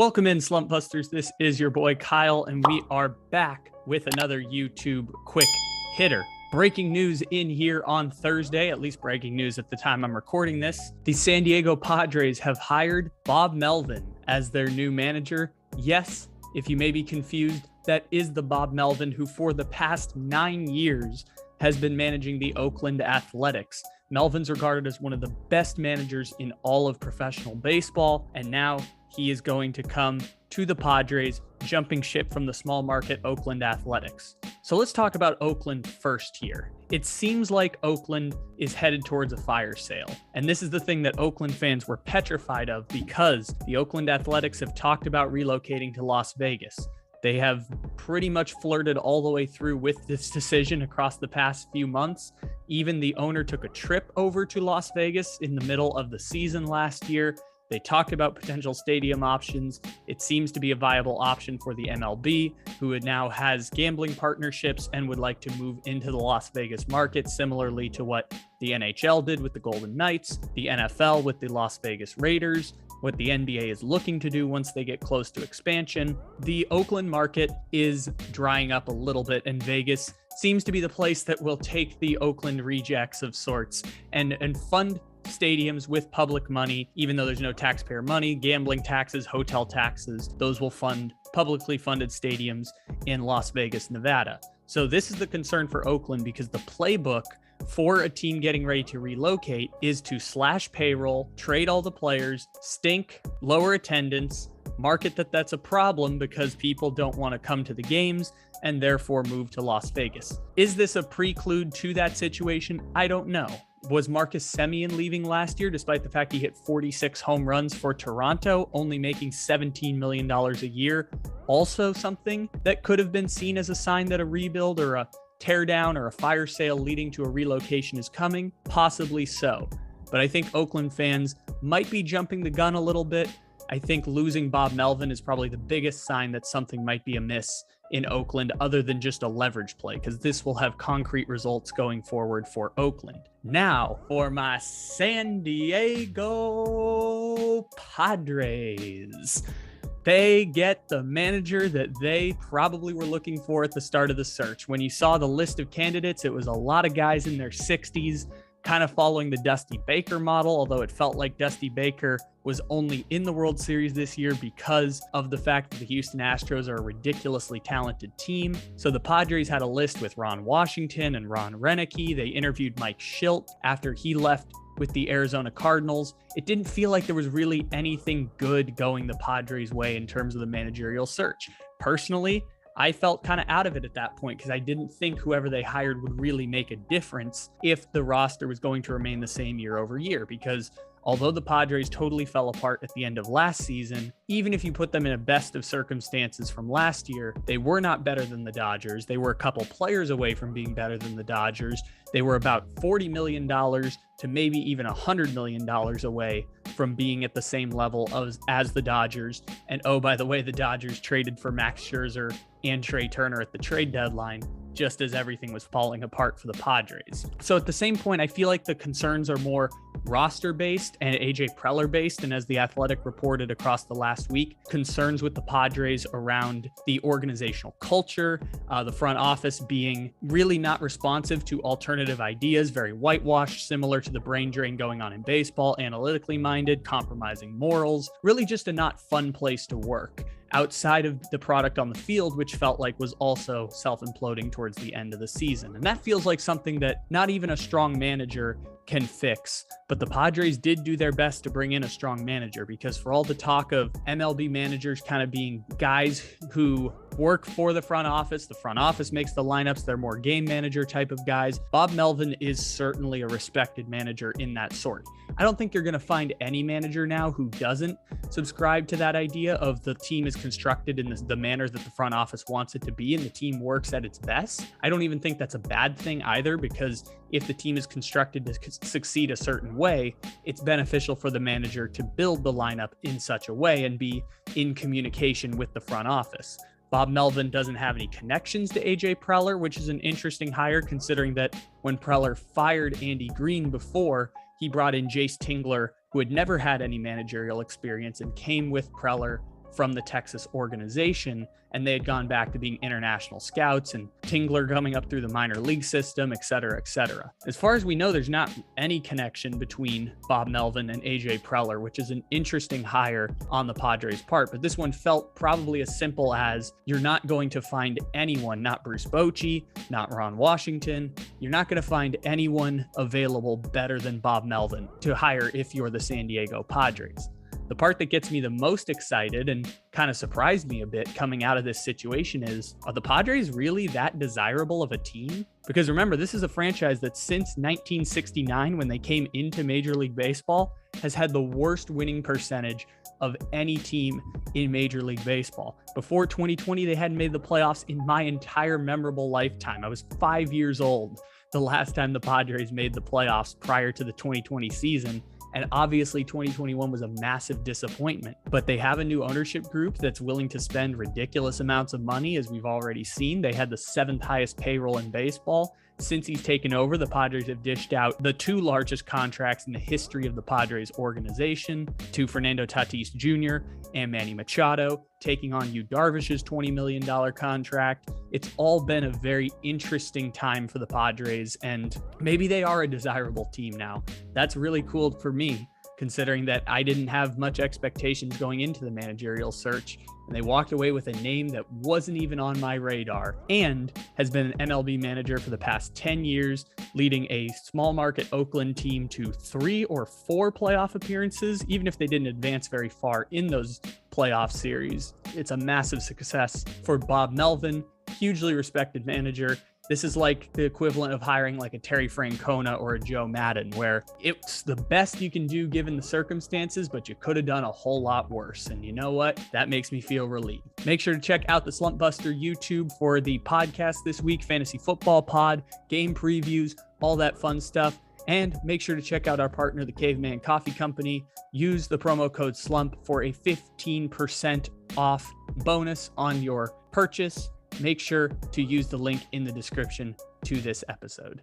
Welcome in, Slumpbusters. This is your boy Kyle, and we are back with another YouTube quick hitter. Breaking news in here on Thursday, at least breaking news at the time I'm recording this. The San Diego Padres have hired Bob Melvin as their new manager. Yes, if you may be confused, that is the Bob Melvin who for the past 9 years has been managing the Oakland Athletics. Melvin's regarded as one of the best managers in all of professional baseball, and now he is going to come to the Padres, jumping ship from the small market Oakland Athletics. So let's talk about Oakland first here. It seems like Oakland is headed towards a fire sale. And this is the thing that Oakland fans were petrified of because the Oakland Athletics have talked about relocating to Las Vegas. They have pretty much flirted all the way through with this decision across the past few months. Even the owner took a trip over to Las Vegas in the middle of the season last year. They talked about potential stadium options. It seems to be a viable option for the MLB, who now has gambling partnerships and would like to move into the Las Vegas market, similarly to what the NHL did with the Golden Knights, the NFL with the Las Vegas Raiders, what the NBA is looking to do once they get close to expansion. The Oakland market is drying up a little bit, and Vegas seems to be the place that will take the Oakland rejects of sorts and fund stadiums with public money, even though there's no taxpayer money, gambling taxes, hotel taxes, those will fund publicly funded stadiums in Las Vegas, Nevada. So this is the concern for Oakland because the playbook for a team getting ready to relocate is to slash payroll, trade all the players, stink, lower attendance, market that's a problem because people don't want to come to the games and therefore move to Las Vegas. Is this a prelude to that situation? I don't know. Was Marcus Semien leaving last year, despite the fact he hit 46 home runs for Toronto, only making $17 million a year? Also something that could have been seen as a sign that a rebuild or a teardown or a fire sale leading to a relocation is coming? Possibly so. But I think Oakland fans might be jumping the gun a little bit. I think losing Bob Melvin is probably the biggest sign that something might be amiss in Oakland other than just a leverage play, because this will have concrete results going forward for Oakland. Now, for my San Diego Padres. They get the manager that they probably were looking for at the start of the search. When you saw the list of candidates, it was a lot of guys in their 60s, kind of following the Dusty Baker model, although it felt like Dusty Baker was only in the World Series this year because of the fact that the Houston Astros are a ridiculously talented team. So the Padres had a list with Ron Washington and Ron Renneke. They interviewed Mike Schilt after he left with the Arizona Cardinals. It didn't feel like there was really anything good going the Padres' way in terms of the managerial search. Personally, I felt kind of out of it at that point because I didn't think whoever they hired would really make a difference if the roster was going to remain the same year over year. Because although the Padres totally fell apart at the end of last season, even if you put them in a best of circumstances from last year, they were not better than the Dodgers. They were a couple players away from being better than the Dodgers. They were about $40 million to maybe even $100 million away from being at the same level as the Dodgers. And oh, by the way, the Dodgers traded for Max Scherzer and Trey Turner at the trade deadline, just as everything was falling apart for the Padres. So at the same point, I feel like the concerns are more roster-based and AJ Preller-based, and as the Athletic reported across the last week, concerns with the Padres around the organizational culture, the front office being really not responsive to alternative ideas, very whitewashed, similar to the brain drain going on in baseball, analytically minded, compromising morals, really just a not fun place to work outside of the product on the field, which felt like was also self-imploding towards the end of the season. And that feels like something that not even a strong manager can fix. But the Padres did do their best to bring in a strong manager, because for all the talk of MLB managers kind of being guys who work for the front office makes the lineups, they're more game manager type of guys. Bob Melvin is certainly a respected manager in that sort. I don't think you're going to find any manager now who doesn't subscribe to that idea of the team is constructed in the manner that the front office wants it to be and the team works at its best. I don't even think that's a bad thing either, because if the team is constructed to succeed a certain way, it's beneficial for the manager to build the lineup in such a way and be in communication with the front office. Bob Melvin doesn't have any connections to AJ Preller, which is an interesting hire considering that when Preller fired Andy Green before, he brought in Jayce Tingler, who had never had any managerial experience and came with Preller from the Texas organization, and they had gone back to being international scouts, and Tingler coming up through the minor league system, et cetera, et cetera. As far as we know, there's not any connection between Bob Melvin and AJ Preller, which is an interesting hire on the Padres' part. But this one felt probably as simple as you're not going to find anyone, not Bruce Bochy, not Ron Washington. You're not going to find anyone available better than Bob Melvin to hire if you're the San Diego Padres. The part that gets me the most excited and kind of surprised me a bit coming out of this situation is, are the Padres really that desirable of a team? Because remember, this is a franchise that since 1969, when they came into Major League Baseball, has had the worst winning percentage of any team in Major League Baseball. Before 2020, they hadn't made the playoffs in my entire memorable lifetime. I was 5 years old the last time the Padres made the playoffs prior to the 2020 season. And obviously 2021 was a massive disappointment, but they have a new ownership group that's willing to spend ridiculous amounts of money. As we've already seen, they had the 7th highest payroll in baseball. Since he's taken over, the Padres have dished out the 2 largest contracts in the history of the Padres organization to Fernando Tatis Jr. and Manny Machado, taking on Yu Darvish's $20 million contract. It's all been a very interesting time for the Padres, and maybe they are a desirable team now. That's really cool for me, considering that I didn't have much expectations going into the managerial search, and they walked away with a name that wasn't even on my radar and has been an MLB manager for the past 10 years, leading a small market Oakland team to 3 or 4 playoff appearances, even if they didn't advance very far in those playoff series. It's a massive success for Bob Melvin, hugely respected manager. This is like the equivalent of hiring like a Terry Francona or a Joe Madden, where it's the best you can do given the circumstances, but you could have done a whole lot worse. And you know what? That makes me feel relieved. Make sure to check out the Slumpbuster YouTube for the podcast this week, Fantasy Football Pod, game previews, all that fun stuff. And make sure to check out our partner, the Caveman Coffee Company. Use the promo code SLUMP for a 15% off bonus on your purchase. Make sure to use the link in the description to this episode.